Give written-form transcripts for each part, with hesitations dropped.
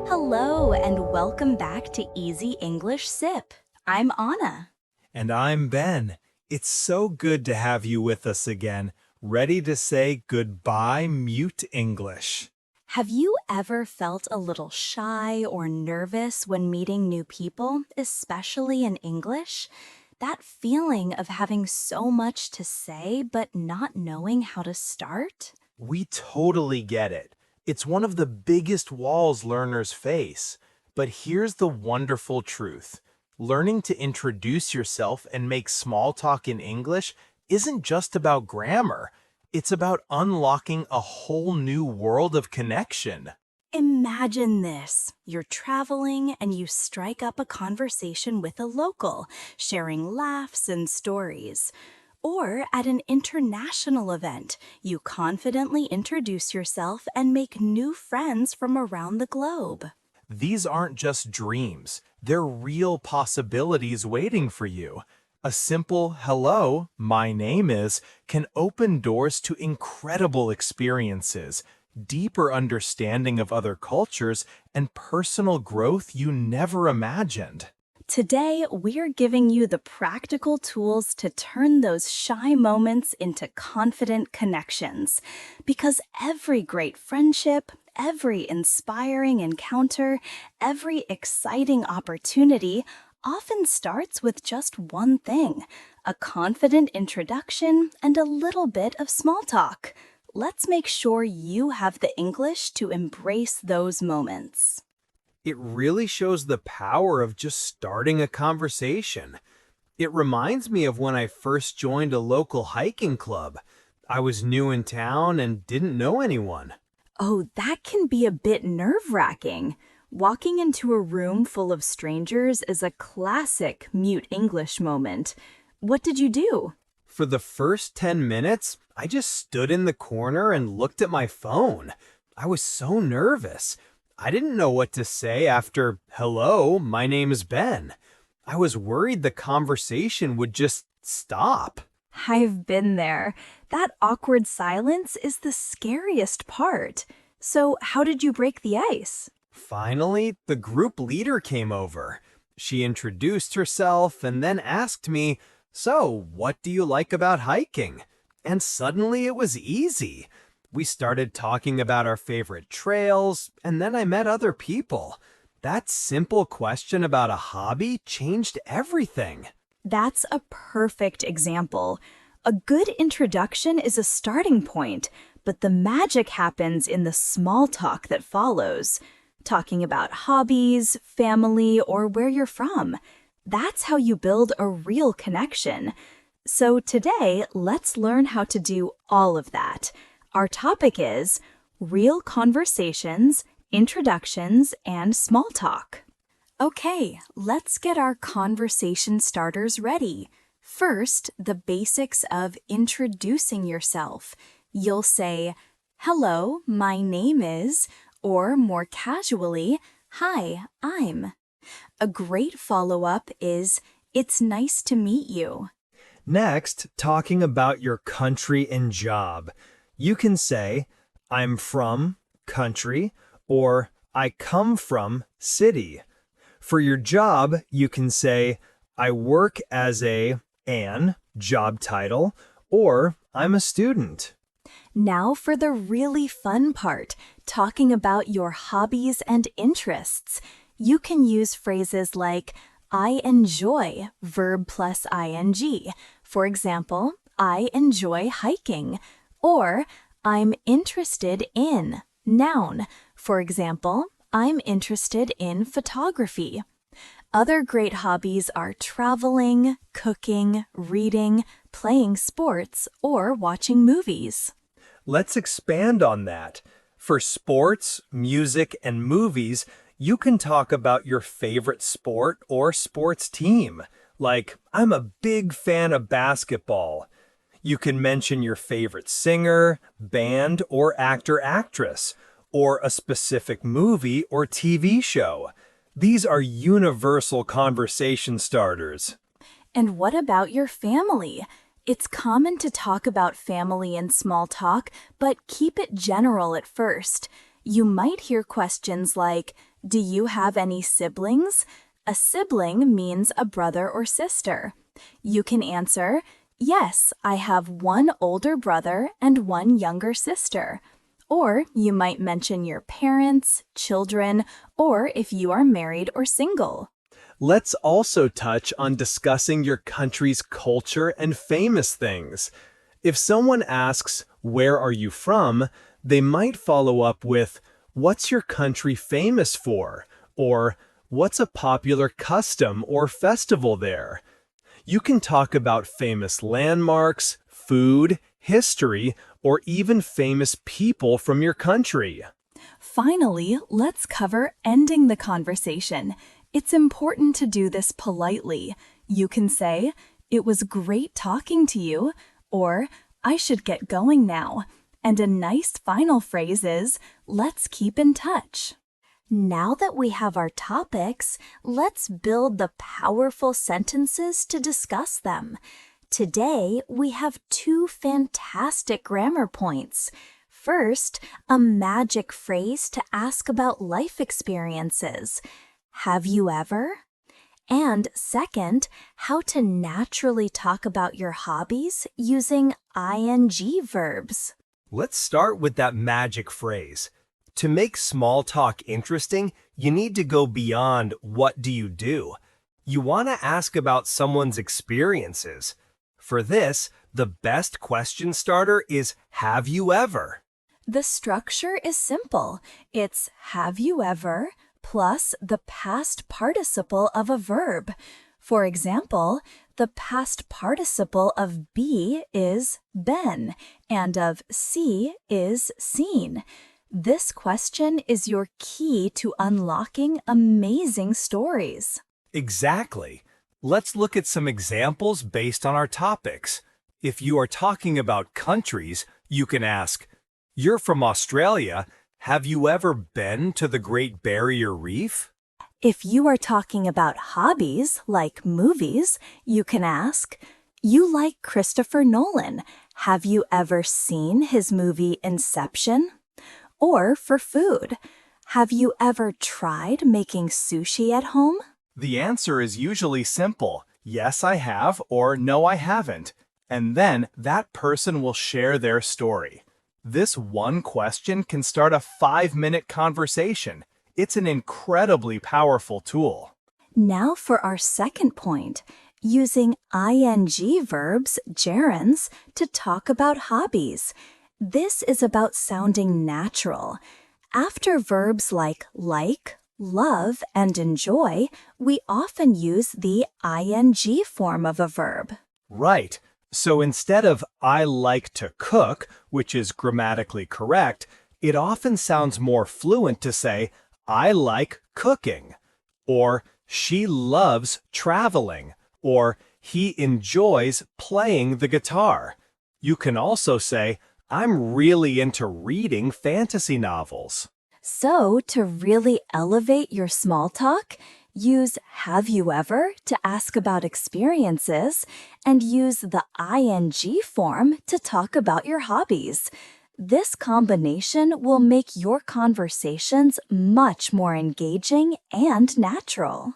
Hello and welcome back to Easy English Sip. I'm Anna. And I'm Ben. It's so good to have you with us again, ready to say goodbye, mute English. Have you ever felt a little shy or nervous when meeting new people, especially in English? That feeling of having so much to say but not knowing how to start? We totally get it. It's one of the biggest walls learners face. But here's the wonderful truth. Learning to introduce yourself and make small talk in English isn't just about grammar. It's about unlocking a whole new world of connection. Imagine this. You're traveling and you strike up a conversation with a local, sharing laughs and stories. Or at an international event, you confidently introduce yourself and make new friends from around the globe. These aren't just dreams, they're real possibilities waiting for you. A simple hello, my name is, can open doors to incredible experiences, deeper understanding of other cultures, and personal growth you never imagined. Today, we're giving you the practical tools to turn those shy moments into confident connections. Because every great friendship, every inspiring encounter, every exciting opportunity often starts with just one thing, a confident introduction and a little bit of small talk. Let's make sure you have the English to embrace those moments. It really shows the power of just starting a conversation. It reminds me of when I first joined a local hiking club. I was new in town and didn't know anyone. Oh, that can be a bit nerve-wracking. Walking into a room full of strangers is a classic mute English moment. What did you do? For the first 10 minutes, I just stood in the corner and looked at my phone. I was so nervous. I didn't know what to say after, hello, my name is Ben. I was worried the conversation would just stop. I've been there. That awkward silence is the scariest part. So, how did you break the ice? Finally, the group leader came over. She introduced herself and then asked me, "So, what do you like about hiking?" And suddenly it was easy. We started talking about our favorite trails, and then I met other people. That simple question about a hobby changed everything. That's a perfect example. A good introduction is a starting point, but the magic happens in the small talk that follows. Talking about hobbies, family, or where you're from. That's how you build a real connection. So today, let's learn how to do all of that. Our topic is real conversations, introductions, and small talk. Okay, let's get our conversation starters ready. First, the basics of introducing yourself. You'll say, "Hello, my name is," or more casually, "Hi, I'm." A great follow-up is, "It's nice to meet you." Next, talking about your country and job. You can say, I'm from country, or I come from city. For your job, you can say, I work as an job title, or I'm a student. Now for the really fun part, talking about your hobbies and interests. You can use phrases like, I enjoy, verb plus ing. For example, I enjoy hiking. Or, I'm interested in, noun. For example, I'm interested in photography. Other great hobbies are traveling, cooking, reading, playing sports, or watching movies. Let's expand on that. For sports, music, and movies, you can talk about your favorite sport or sports team. Like, I'm a big fan of basketball. You can mention your favorite singer, band, or actor/actress, or a specific movie or TV show. These are universal conversation starters. And what about your family? It's common to talk about family in small talk, but keep it general at first. You might hear questions like, Do you have any siblings? A sibling means a brother or sister. You can answer, yes, I have one older brother and one younger sister. Or you might mention your parents, children, or if you are married or single. Let's also touch on discussing your country's culture and famous things. If someone asks, "Where are you from?" they might follow up with, "What's your country famous for?" or "What's a popular custom or festival there?" You can talk about famous landmarks, food, history, or even famous people from your country. Finally, let's cover ending the conversation. It's important to do this politely. You can say, "It was great talking to you," or "I should get going now." And a nice final phrase is, "Let's keep in touch." Now that we have our topics, let's build the powerful sentences to discuss them. Today, we have two fantastic grammar points. First, a magic phrase to ask about life experiences. Have you ever? And second, how to naturally talk about your hobbies using ing verbs. Let's start with that magic phrase. To make small talk interesting, you need to go beyond "what do you do?" You want to ask about someone's experiences. For this, the best question starter is "Have you ever?" The structure is simple. It's have you ever plus the past participle of a verb. For example, the past participle of be is been, and of see is seen. This question is your key to unlocking amazing stories. Exactly. Let's look at some examples based on our topics. If you are talking about countries, you can ask, "You're from Australia. Have you ever been to the Great Barrier Reef?" If you are talking about hobbies, like movies, you can ask, "You like Christopher Nolan. Have you ever seen his movie Inception?" Or for food, have you ever tried making sushi at home? The answer is usually simple: "Yes, I have," or "No, I haven't." And then that person will share their story. This one question can start a 5-minute conversation. It's an incredibly powerful tool. Now for our second point, using ing verbs, gerunds, to talk about hobbies. This is about sounding natural. After verbs like, love, and enjoy, we often use the ing form of a verb. Right. So instead of "I like to cook," which is grammatically correct, it often sounds more fluent to say "I like cooking," or "She loves traveling," or "He enjoys playing the guitar." You can also say, "I'm really into reading fantasy novels." So, to really elevate your small talk, use have you ever to ask about experiences, and use the ing form to talk about your hobbies. This combination will make your conversations much more engaging and natural.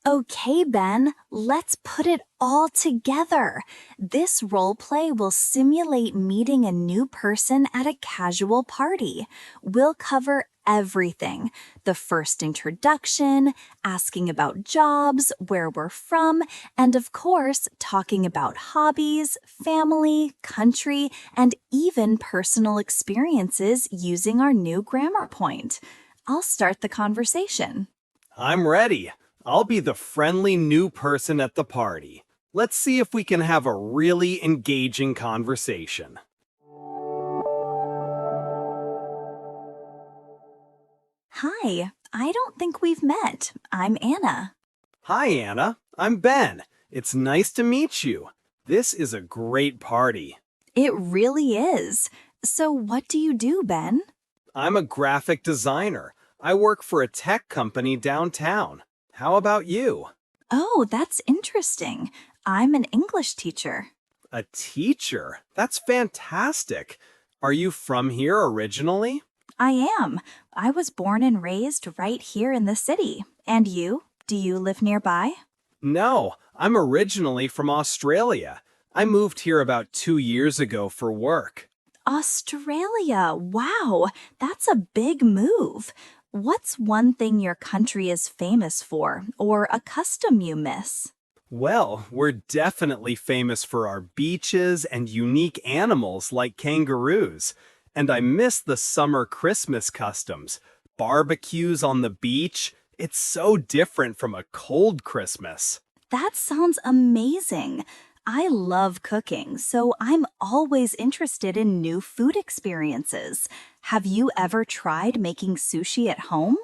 Okay, Ben, let's put it all together. This role play will simulate meeting a new person at a casual party. We'll cover everything: the first introduction, asking about jobs, where we're from, and of course, talking about hobbies, family, country, and even personal experiences using our new grammar point. I'll start the conversation. I'm ready. I'll be the friendly new person at the party. Let's see if we can have a really engaging conversation. Hi, I don't think we've met. I'm Anna. Hi, Anna. I'm Ben. It's nice to meet you. This is a great party. It really is. So, what do you do, Ben? I'm a graphic designer. I work for a tech company downtown. How about you? Oh, that's interesting. I'm an English teacher. A teacher? That's fantastic. Are you from here originally? I am. I was born and raised right here in the city. And you? Do you live nearby? No, I'm originally from Australia. I moved here about 2 years ago for work. Australia. Wow, that's a big move. What's one thing your country is famous for, or a custom you miss? Well, we're definitely famous for our beaches and unique animals like kangaroos. And I miss the summer Christmas customs. Barbecues on the beach. It's so different from a cold Christmas. That sounds amazing. I love cooking, so I'm always interested in new food experiences. Have you ever tried making sushi at home?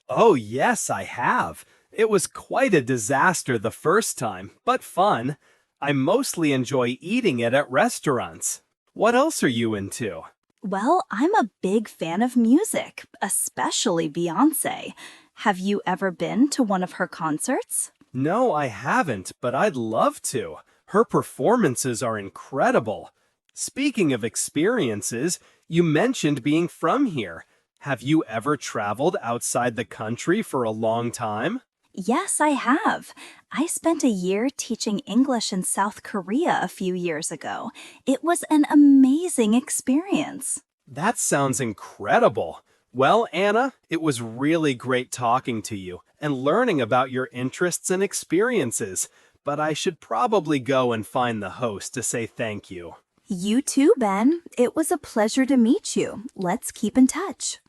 Oh, yes, I have. It was quite a disaster the first time, but fun. I mostly enjoy eating it at restaurants. What else are you into? Well, I'm a big fan of music, especially Beyoncé. Have you ever been to one of her concerts? No, I haven't, but I'd love to. Her performances are incredible. Speaking of experiences, you mentioned being from here. Have you ever traveled outside the country for a long time? Yes, I have. I spent a year teaching English in South Korea a few years ago. It was an amazing experience. That sounds incredible. Well, Anna, it was really great talking to you and learning about your interests and experiences, but I should probably go and find the host to say thank you. You too, Ben. It was a pleasure to meet you. Let's keep in touch.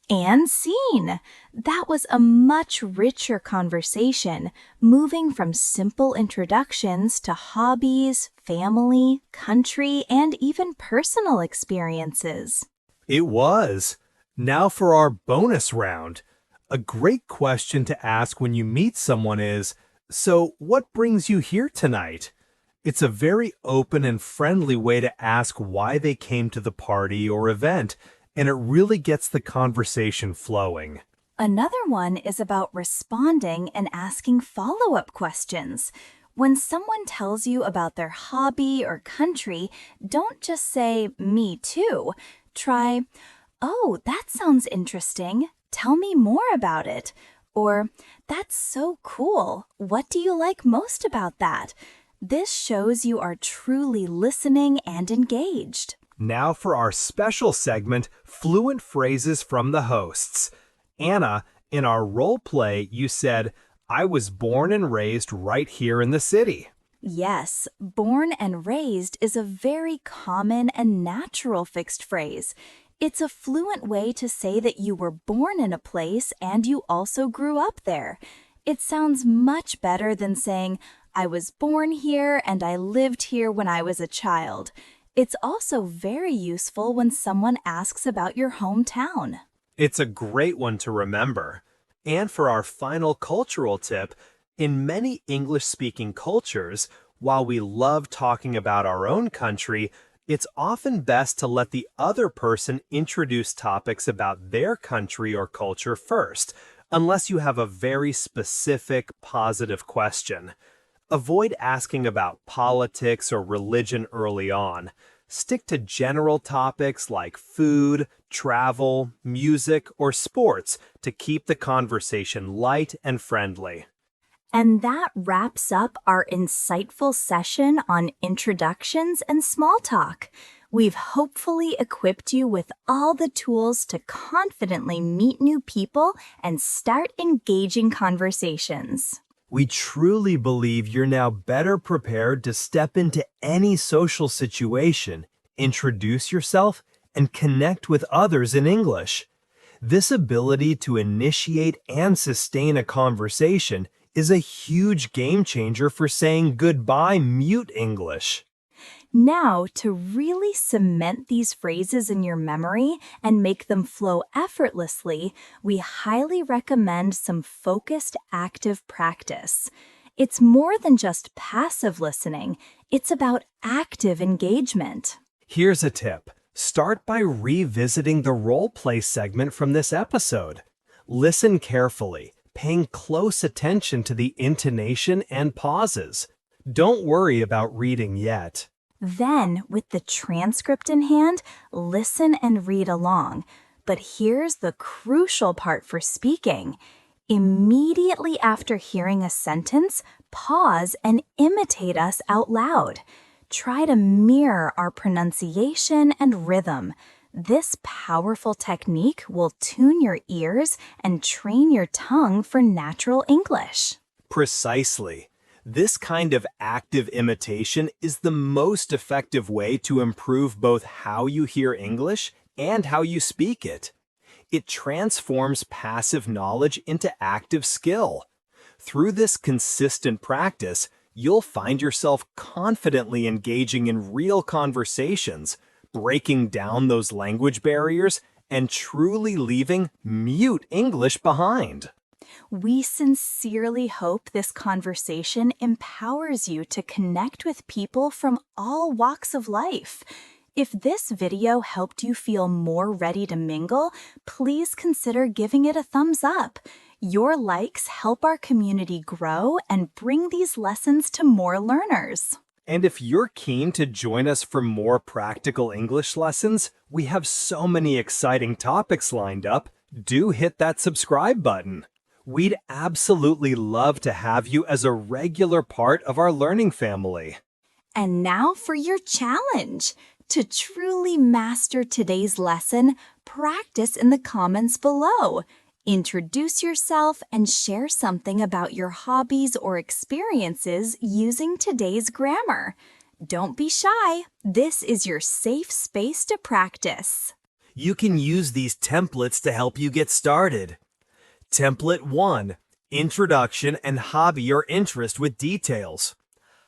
And scene. That was a much richer conversation, moving from simple introductions to hobbies, family, country, and even personal experiences. It was. Now for our bonus round. A great question to ask when you meet someone is, so what brings you here tonight? It's a very open and friendly way to ask why they came to the party or event, and it really gets the conversation flowing. Another one is about responding and asking follow-up questions. When someone tells you about their hobby or country, don't just say, "Me too." Try, "Oh, that sounds interesting. Tell me more about it." Or, "That's so cool. What do you like most about that?" This shows you are truly listening and engaged. Now for our special segment, Fluent Phrases from the Hosts. Anna, in our role play, you said, "I was born and raised right here in the city." Yes, born and raised is a very common and natural fixed phrase. It's a fluent way to say that you were born in a place and you also grew up there. It sounds much better than saying, "I was born here and I lived here when I was a child." It's also very useful when someone asks about your hometown. It's a great one to remember. And for our final cultural tip, in many English-speaking cultures, while we love talking about our own country, it's often best to let the other person introduce topics about their country or culture first, unless you have a very specific, positive question. Avoid asking about politics or religion early on. Stick to general topics like food, travel, music, or sports to keep the conversation light and friendly. And that wraps up our insightful session on introductions and small talk. We've hopefully equipped you with all the tools to confidently meet new people and start engaging conversations. We truly believe you're now better prepared to step into any social situation, introduce yourself, and connect with others in English. This ability to initiate and sustain a conversation is a huge game changer for saying goodbye mute English. Now, to really cement these phrases in your memory and make them flow effortlessly, we highly recommend some focused active practice. It's more than just passive listening, it's about active engagement. Here's a tip. Start by revisiting the role play segment from this episode. Listen carefully, paying close attention to the intonation and pauses. Don't worry about reading yet. Then, with the transcript in hand, listen and read along. But here's the crucial part for speaking. Immediately after hearing a sentence, pause and imitate us out loud. Try to mirror our pronunciation and rhythm. This powerful technique will tune your ears and train your tongue for natural English. Precisely. This kind of active imitation is the most effective way to improve both how you hear English and how you speak it. It transforms passive knowledge into active skill. Through this consistent practice, you'll find yourself confidently engaging in real conversations, breaking down those language barriers, and truly leaving mute English behind. We sincerely hope this conversation empowers you to connect with people from all walks of life. If this video helped you feel more ready to mingle, please consider giving it a thumbs up. Your likes help our community grow and bring these lessons to more learners. And if you're keen to join us for more practical English lessons, we have so many exciting topics lined up. Do hit that subscribe button. We'd absolutely love to have you as a regular part of our learning family. And now for your challenge. To truly master today's lesson, practice in the comments below. Introduce yourself and share something about your hobbies or experiences using today's grammar. Don't be shy. This is your safe space to practice. You can use these templates to help you get started. Template 1. Introduction and hobby or interest with details.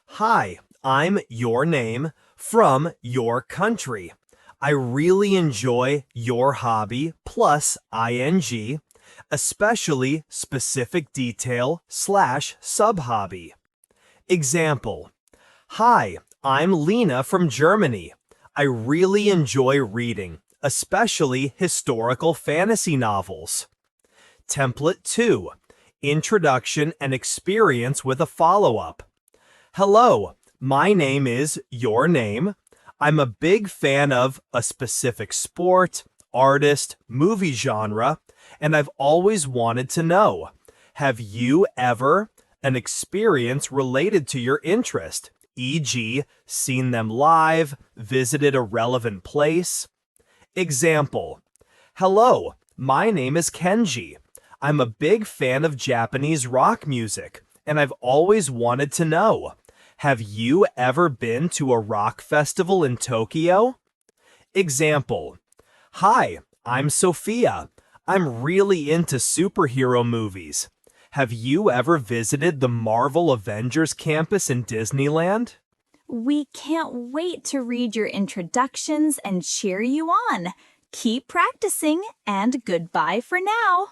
Hi, I'm your name from your country. I really enjoy your hobby plus ing, especially specific detail / sub-hobby. Example. Hi, I'm Lena from Germany. I really enjoy reading, especially historical fantasy novels. Template 2. Introduction and experience with a follow-up. Hello, my name is your name. I'm a big fan of a specific sport, artist, movie genre, and I've always wanted to know, have you ever an experience related to your interest, e.g., seen them live, visited a relevant place? Example. Hello, my name is Kenji. I'm a big fan of Japanese rock music, and I've always wanted to know, have you ever been to a rock festival in Tokyo? Example. Hi, I'm Sophia. I'm really into superhero movies. Have you ever visited the Marvel Avengers campus in Disneyland? We can't wait to read your introductions and cheer you on. Keep practicing, and goodbye for now.